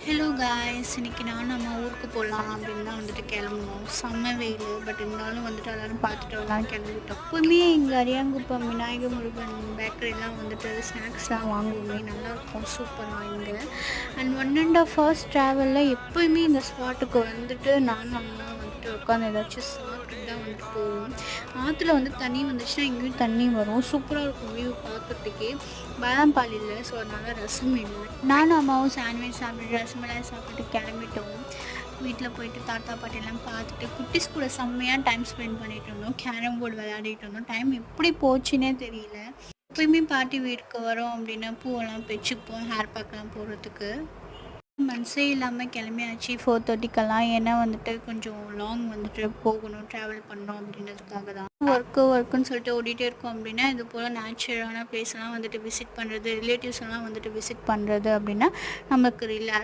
Hello guys, இன்னைக்கு நான் நம்ம ஊருக்கு போகலாம் அப்படின்னு தான் வந்துட்டு கிளம்புனோம். செம்ம வெயில், பட் இருந்தாலும் வந்துட்டு எல்லாரும் பார்த்துட்டு வரலாம் கிளம்பிட்டோம். எப்போவுமே எங்கள் அரியாங்குப்பம் விநாயக முருகன் பேக்கரிலாம் வந்துட்டு ஸ்நாக்ஸ்லாம் வாங்குவோமே, நல்லாயிருக்கும் சூப்பராக இங்கே. அண்ட் 1.5 hours ட்ராவலில் எப்போயுமே இந்த ஸ்பாட்டுக்கு வந்துட்டு நானும் அம்மா வந்துட்டு உட்காந்து ஏதாச்சும் சாப்பிட்டுட்டு தான் வந்துட்டு போவோம். ஆற்றுல வந்து தண்ணி வந்துச்சுன்னா எங்கேயும் தண்ணி வரும், சூப்பராக இருக்கும் வியூ பார்க்குறதுக்கே. பாதாம் பால் இல்லை, ஸோ அதனால் ரசம் இல்லை. நானும் அம்மாவும் சாண்ட்விச் சாப்பிட்டு ரசமெல்லாம் சாப்பிட்டுட்டு கிளம்பிட்டோம். வீட்டில் போயிட்டு தாத்தா பாட்டியெல்லாம் பார்த்துட்டு குட்டீஸ் கூட செம்மையாக டைம் ஸ்பெண்ட் பண்ணிகிட்டு இருந்தோம். கேரம் போர்டு விளையாடிட்டு இருந்தோம். டைம் எப்படி போச்சுன்னே தெரியல. எப்போயுமே பாட்டி வீட்டுக்கு வரோம் அப்படின்னா பூவெல்லாம் வச்சுப்போம் ஹேர் பேக்லாம் போடுறதுக்கு. மனசே இல்லாமல் கிளம்பியாச்சு 4:30க்கெல்லாம். ஏன்னா வந்துட்டு கொஞ்சம் லாங் வந்துட்டு போகணும், ட்ராவல் பண்ணோம் அப்படின்றதுக்காக தான். ஒர்க்குன்னு சொல்லிட்டு ஓடிட்டே இருக்கோம் அப்படின்னா இது போல் நேச்சுரலான பிளேஸ்லாம் வந்துட்டு விசிட் பண்ணுறது, ரிலேட்டிவ்ஸ் எல்லாம் வந்துட்டு விசிட் பண்ணுறது அப்படின்னா நமக்கு